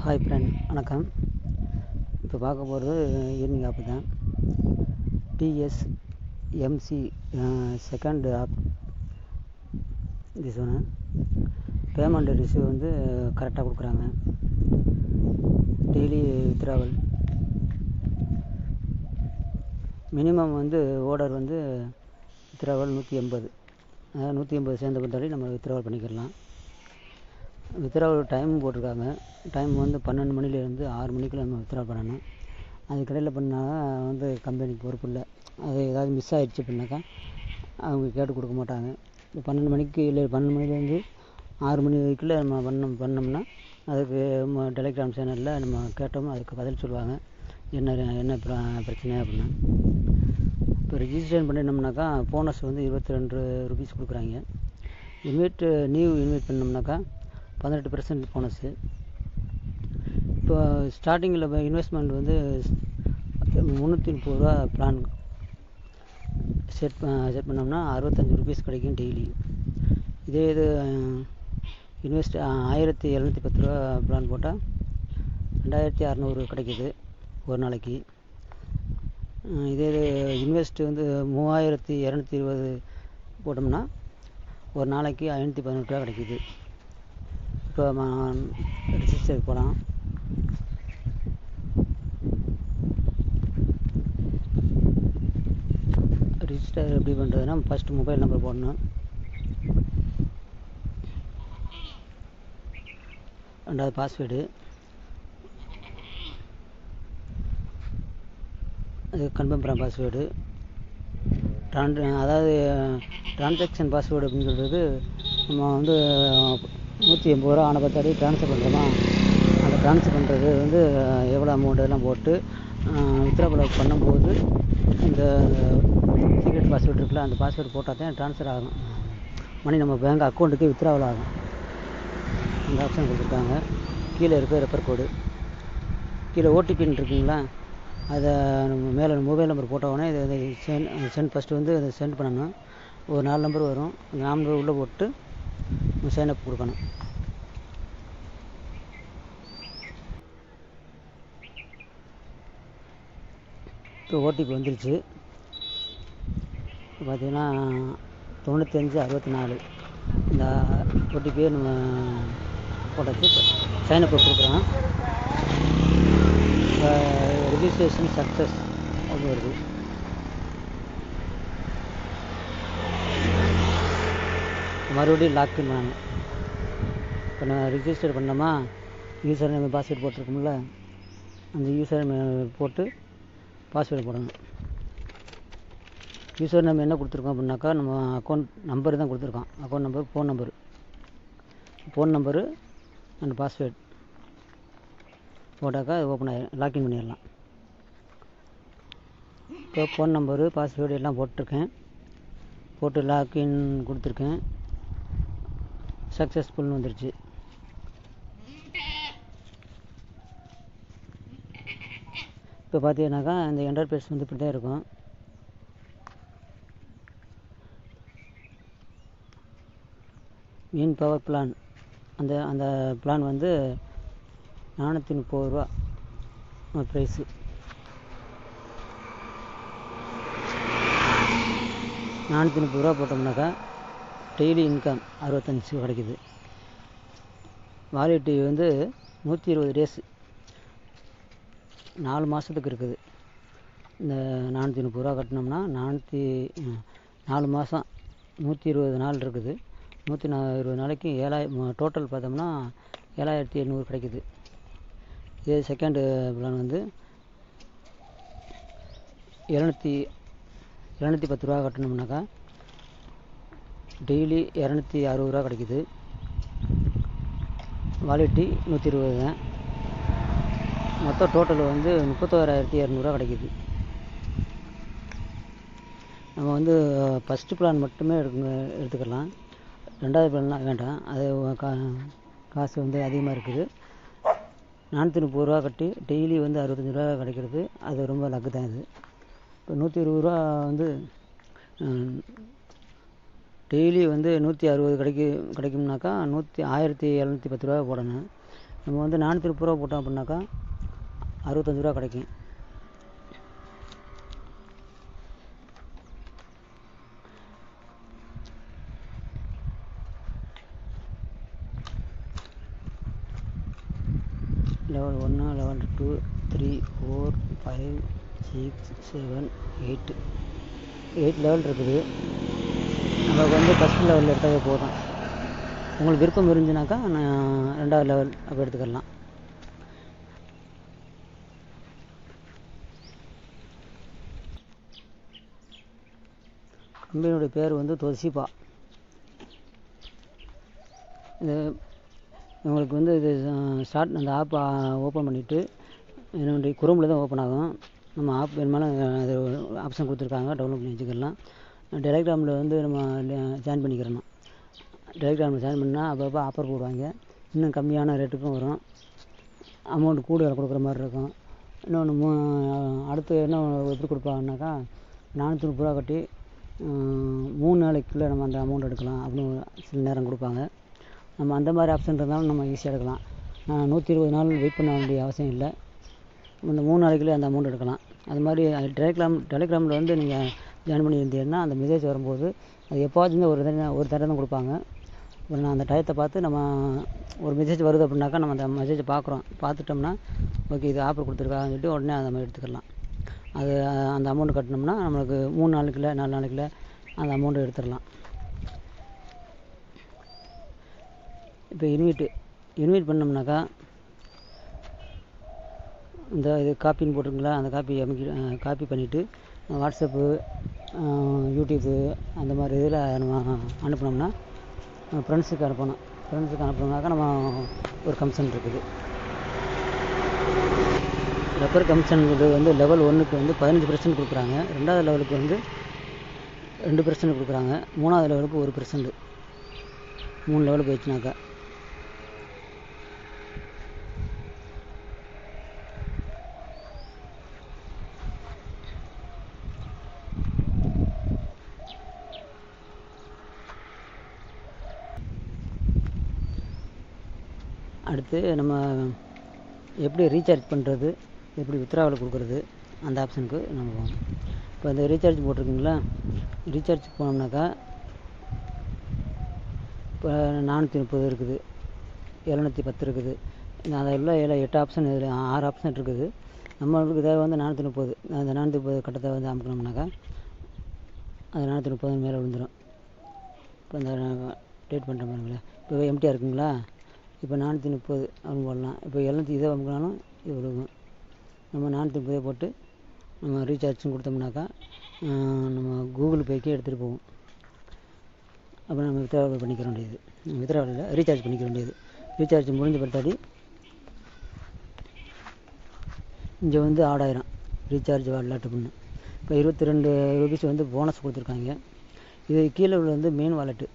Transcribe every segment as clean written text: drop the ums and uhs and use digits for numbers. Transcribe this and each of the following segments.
Hi friend, வணக்கம். இப்போ பார்க்க போகிறது ஈவினிங் ஆப் தான். TSMC second app. திஸ் ஒன்று பேமெண்ட் ரிசீவ் வந்து கரெக்டாக கொடுக்குறாங்க. டெய்லி வித்ராவல் மினிமம் வந்து ஓர்டர் வந்து வித்ராவல் 180, அதாவது 180 சேர்ந்த பின்னாடி நம்ம வித்ராவல் பண்ணிக்கிடலாம். வித்ராவல் டைம் போட்டிருக்காங்க. டைம் வந்து 12 மணிலேருந்து 6 மணிக்குள்ள நம்ம வித்ராவல் பண்ணணும். அதுக்கடையில் பண்ணால் வந்து கம்பெனிக்கு பொறுப்பு இல்லை. அது ஏதாவது மிஸ் ஆகிடுச்சு அப்படின்னாக்கா அவங்க கேட்டு கொடுக்க மாட்டாங்க. இப்போ 12 மணிக்கு இல்லை, 12 மணிலேருந்து 6 மணி வரைக்குள்ள நம்ம பண்ணோம்னா அதுக்கு டெலிகிராம் சேனலில் நம்ம கேட்டோம்னா அதுக்கு பதில் சொல்லுவாங்க, என்ன பிரச்சனை அப்படின்னா. இப்போ ரிஜிஸ்ட்ரேஷன் பண்ணினோம்னாக்கா போனஸ் வந்து 22 ருபீஸ் கொடுக்குறாங்க. நியூ இன்வைட் பண்ணோம்னாக்கா 18% போனஸு. இப்போ ஸ்டார்டிங்கில் இன்வெஸ்ட்மெண்ட் வந்து 330 ரூபா பிளான் செட் பண்ணோம்னா 65 ருபீஸ் கிடைக்கும் டெய்லி. இதே இது 1710 ரூபா பிளான் போட்டால் 2600 கிடைக்கிது ஒரு நாளைக்கு. இதே இது இன்வெஸ்ட் வந்து 3220 போட்டோம்னா ஒரு நாளைக்கு 518 ரூபா கிடைக்கிது. இப்போ ரிஜிஸ்டருக்கு போகலாம். ரிஜிஸ்டர் எப்படி பண்ணுறதுன்னா, ஃபஸ்ட்டு மொபைல் நம்பர் போடணும். ரெண்டாவது பாஸ்வேர்டு, அது கன்ஃபார்ம் பண்ண பாஸ்வேர்டு. அதாவது ட்ரான்சாக்ஷன் பாஸ்வேர்டு அப்படின்னு சொல்கிறது, நம்ம வந்து 180 ரூபா ஆன பத்தாடி ட்ரான்ஸ்ஃபர் பண்ணுறோமா, அந்த ட்ரான்ஸ்ஃபர் பண்ணுறது வந்து எவ்வளோ அமௌண்ட் எல்லாம் போட்டு வித்ட்ராவல் பண்ணும்போது இந்த சீக்ரெட் பாஸ்வேர்டு இருக்குல்ல, அந்த பாஸ்வேர்டு போட்டால் தான் ட்ரான்ஸ்ஃபர் ஆகும், மணி நம்ம பேங்க் அக்கௌண்ட்டுக்கு வித்ட்ராவல் ஆகும். அந்த ஆப்ஷன் கொடுத்துருக்காங்க. கீழே இருக்க ரெஃபர் கோடு, கீழே ஓடிபின்னு இருக்குங்களா, அதை நம்ம மேலே மொபைல் நம்பர் போட்டோடனே இதை சென்ட் ஃபஸ்ட்டு வந்து அதை சென்ட் பண்ணணும். ஒரு 4 நம்பர் வரும், 4 நம்பர் உள்ளே போட்டு சைனப் கொடுக்கணும். இப்போ ஓடிபி வந்துருச்சு. பார்த்தீங்கன்னா 9564 இந்த ஓடிபியை நம்ம போட்டாச்சு. சைனப் கொடுக்குறோம். ரெஜிஸ்ட்ரேஷன் சக்ஸஸ் அப்படின்னு வருது. மறுபடியும் லாக்இன் பண்ணணும். இப்போ நான் ரிஜிஸ்டர் பண்ணோமா, யூசர் நேம் பாஸ்வேர்டு போட்டிருக்கோம்ல, அந்த யூசர் நேம் போட்டு பாஸ்வேர்டு போடணும். யூசர் நேம் என்ன கொடுத்துருக்கோம் அப்படின்னாக்கா, நம்ம அக்கௌண்ட் நம்பர் தான் கொடுத்துருக்கோம். Account number, phone number and password போட்டாக்கா அது ஓப்பன் ஆகிடும், லாக்இன் பண்ணிடலாம். இப்போ ஃபோன் நம்பரு பாஸ்வேர்டு எல்லாம் போட்டிருக்கேன், போட்டு லாக்இன் கொடுத்துருக்கேன். சக்ஸஸ்ஃபுல்னு வந்துருச்சு. இப்போ பார்த்தீங்கன்னாக்கா இந்த இன்டர்ஃபேஸ் வந்து இப்படி தான் இருக்கும். மீன் பவர் பிளான், அந்த பிளான் வந்து 430 ரூபா ப்ரைஸு. 430 ரூபா போட்டோம்னாக்கா டெய்லி இன்கம் 65 கிடைக்குது. வாலிடிட்டி வந்து 120 டேஸ், 4 மாதத்துக்கு இருக்குது. இந்த 430 ரூபா கட்டினோம்னா 4 மாதம் 120 நாள் இருக்குது. 120 நாளைக்கு 7000, டோட்டல் பார்த்தோம்னா 7800 கிடைக்குது. இதே செகண்டு பிளான் வந்து 710 ரூபா கட்டணும்னாக்கா டெய்லி 260 ரூபா கிடைக்குது. வாலிடிட்டி 120 தான். மொத்தம் டோட்டல் வந்து 31,200 கிடைக்குது. நம்ம வந்து ஃபஸ்ட்டு பிளான் மட்டுமே எடுத்துக்கலாம். ரெண்டாவது பிளான்லாம் வேண்டாம், அது காசு வந்து அதிகமாக இருக்குது. 430 ரூபா கட்டி டெய்லி வந்து 65 ரூபா கிடைக்கிறது, அது ரொம்ப லக்கு தான். இது இப்போ 120 ரூபா வந்து டெய்லி வந்து 160 கிடைக்கும்னாக்கா 1710 ரூபா போடணும். நம்ம வந்து 430 ரூபா போட்டோம் அப்படின்னாக்கா 65 ரூபா கிடைக்கும். லெவல் 1, லெவல் 2, 3, 4, 5, 6, 7, 8 லெவல் இருக்குது. நமக்கு வந்து ஃபஸ்ட் லெவலில் எடுத்தாவே போதும். உங்களுக்கு விருப்பம் இருந்துச்சுனாக்கா நான் 2வது லெவல் அப்படி எடுத்துக்கலாம். கம்பெனியோடைய பேர் வந்து தொசிபா. இது உங்களுக்கு வந்து இது அந்த ஆப் ஓப்பன் பண்ணிவிட்டு என்னுடைய குரோமில் தான் ஓப்பன் ஆகும். நம்ம ஆப் வேணுமாலும் அது ஆப்ஷன் கொடுத்துருக்காங்க, டவுன்லோட் பண்ணி வச்சுக்கலாம். டெலிகிராமில் வந்து நம்ம ஜாயின் பண்ணிக்கிறணும். டெலிகிராமில் ஜாயின் பண்ணால் அப்பப்போ ஆஃபர் போடுவாங்க. இன்னும் கம்மியான ரேட்டுக்கும் வரும். அமௌண்ட் கூட கொடுக்குற மாதிரி இருக்கும். இன்னொன்று அடுத்து என்ன எப்படி கொடுப்பாங்கன்னாக்கா 430 ரூபா கட்டி 3 நாளைக்குள்ளே நம்ம அந்த அமௌண்ட் எடுக்கலாம் அப்படின்னு சில நேரம் கொடுப்பாங்க. நம்ம அந்த மாதிரி ஆப்ஷன் இருந்தாலும் நம்ம ஈஸியாக எடுக்கலாம். 120 நாள் வெயிட் பண்ண வேண்டிய அவசியம் இல்லை. இந்த 3 நாளைக்குள்ளே அந்த அமௌண்ட் எடுக்கலாம். அது மாதிரி டெலிகிராமில் வந்து நீங்கள் ஜாயின் பண்ணியிருந்தீங்கன்னா அந்த மெசேஜ் வரும்போது அது எப்போவாச்சும் ஒரு தடவை தான் கொடுப்பாங்க. இப்போ நான் அந்த டயத்தை பார்த்து நம்ம ஒரு மெசேஜ் வருது அப்படின்னாக்கா நம்ம அந்த மெசேஜை பார்த்துட்டோம்னா ஓகே இது ஆஃபர் கொடுத்துருக்காங்கன்னு சொல்லிட்டு உடனே அதை நம்ம எடுத்துக்கலாம். அது அந்த அமௌண்ட் கட்டினோம்னா நம்மளுக்கு 3 நாளைக்குள்ளே 4 நாளைக்குள்ளே அந்த அமௌண்ட்டை எடுத்துடலாம். இப்போ இன்வைட் பண்ணோம்னாக்கா இந்த இது காப்பின்னு போட்டிருங்களா, அந்த காப்பி பண்ணிவிட்டு வாட்ஸ்அப்பு, யூடியூப்பு அந்த மாதிரி இதில் நம்ம அனுப்பினோம்னா ஃப்ரெண்ட்ஸுக்கு அனுப்பினோம்னாக்கா நம்ம ஒரு கமிஷன் இருக்குது. ரெஃபர் கமிஷன்ங்கிறது வந்து லெவல் 1க்கு வந்து 15% கொடுக்குறாங்க. 2வது லெவலுக்கு வந்து 2% கொடுக்குறாங்க. 3வது லெவலுக்கு 1%. 3 லெவலுக்கு போயிடுச்சுனாக்கா அடுத்து நம்ம எப்படி ரீசார்ஜ் பண்ணுறது, எப்படி வித்ட்ராவல் கொடுக்குறது அந்த ஆப்ஷனுக்கு நம்ம போகணும். இப்போ இந்த ரீசார்ஜ் போட்டிருக்கீங்களா, ரீசார்ஜ் போனோம்னாக்கா இப்போ 430 இருக்குது, 710 இருக்குது. அதில் 8 ஆப்ஷன், இதில் 6 ஆப்ஷன் இருக்குது. நம்மளுக்கு தேவை வந்து 430. அந்த 430 கட்டத்தை வந்து அமுக்கணும்னாக்கா அது 430 மேலே விழுந்துடும். இப்போ இந்த டேட் பண்ணுற மாதிரிங்களா, இப்போ எம்டியாக இருக்குங்களா, இப்போ 430 அவங்க போடலாம். இப்போ 700 இதை அமுக்கினாலும் இது விழுகும். நம்ம 430 போட்டு நம்ம ரீசார்ஜும் கொடுத்தோம்னாக்கா நம்ம கூகுள் பேக்கே எடுத்துகிட்டு போவோம். அப்போ நம்ம வித்ட்ராவல் பண்ணிக்க வேண்டியது, வித்ட்ராவலில் ரீசார்ஜ் பண்ணிக்க வேண்டியது. ரீசார்ஜ் முடிஞ்ச பிறத்தாடி இங்கே வந்து ஆடாயிரம் ரீசார்ஜ் வாலெட் பண்ணு. இப்போ 22 ரூபீஸ் வந்து போனஸ் கொடுத்துருக்காங்க. இது கீழே உள்ள வந்து மெயின் வாலெட்டு.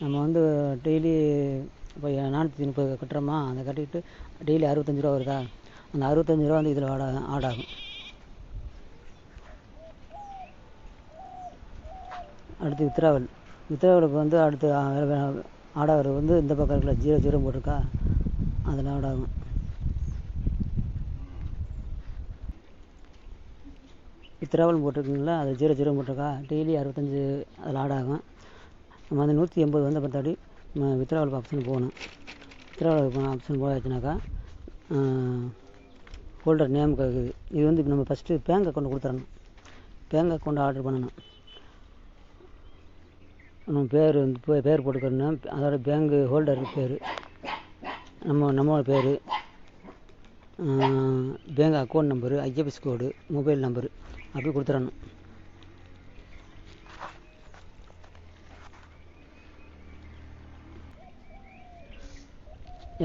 நம்ம வந்து டெய்லி இப்போ 430 கட்டுறோமா, அதை கட்டிட்டு டெய்லி 65 ரூபா வருதா, அந்த 65 ரூபா வந்து இதில் ஆட் ஆகும். அடுத்து வித்ட்ராவலுக்கு வந்து அடுத்து ஆட் ஆகிறது வந்து இந்த பக்கம் இருக்கல 00 போட்டிருக்கா, அதில் ஆட் ஆகும். வித்ட்ராவல் போட்டிருக்குங்களா, அது 00 போட்டிருக்கா, டெய்லி 65 அதில் ஆட் ஆகும். நம்ம வந்து 180 வந்த பத்தாடி நம்ம வித்ட்ராவல் ஆப்ஷன் போகணும். வித்ட்ராவல் ஆப்ஷன் போயாச்சுனாக்கா ஹோல்டர் நேம் கேட்குது. இது வந்து நம்ம ஃபஸ்ட்டு பேங்க் அக்கௌண்ட் கொடுத்துடணும். பேங்க் அக்கௌண்ட் ஆர்டர் பண்ணணும். நம்ம பேர் போட்டுக்கணும். அதோட பேங்க் ஹோல்டர் பேர், நம்மளோட பேர், பேங்க் அக்கௌண்ட் நம்பரு, ஐஎஃப்எஸ்சி கோடு, மொபைல் நம்பரு அப்படி கொடுத்துடணும்.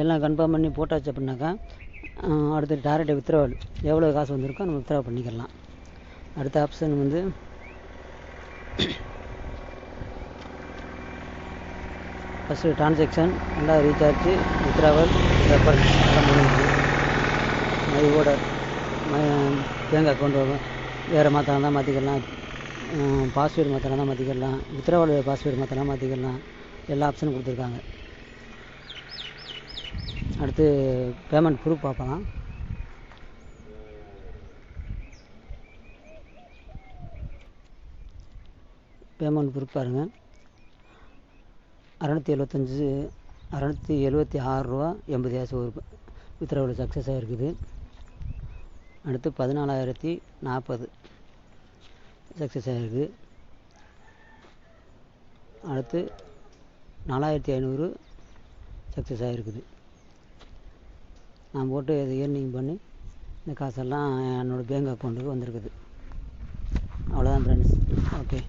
எல்லாம் கன்ஃபார்ம் பண்ணி போட்டாச்சு அப்படின்னாக்கா அடுத்து டேரெக்டாக வித்ட்ராவல் எவ்வளோ காசு வந்திருக்கோ நம்ம வித்ட்ரா பண்ணிக்கலாம். அடுத்த ஆப்ஷன் வந்து ஃபஸ்ட்டு ட்ரான்சாக்ஷன், 2வது ரீசார்ஜ், வித்ட்ராவல், ரெஃபர் எல்லாம் முடிஞ்சிச்சு. மை ஓடர், பேங்க் அக்கௌண்ட் வேறு மாற்றினா தான் மாற்றிக்கலாம், பாஸ்வேர்டு மாற்றினா தான் மாற்றிக்கலாம், வித்ட்ராவல் பாஸ்வேர்டு மாற்றினா மாற்றிக்கலாம். எல்லா ஆப்ஷனும் கொடுத்துருக்காங்க. அடுத்து பேமெண்ட் ப்ரூஃப் பார்க்கலாம். பேமெண்ட் ப்ரூஃப் பாருங்கள். 676 ரூபா 80 காசு ஒரு வித்ட்ராவல் சக்ஸஸ் ஆகிருக்குது. அடுத்து 14,040 சக்ஸஸ் ஆகிருக்கு. அடுத்து 4,500 சக்ஸஸ் ஆகிருக்குது. நான் போட்டு இதை ஏர்னிங் பண்ணி இந்த காசெல்லாம் என்னோடய பேங்க் அக்கௌண்ட்டுக்கு வந்திருக்குது. அவ்வளோதான் ஃப்ரெண்ட்ஸ். ஓகே.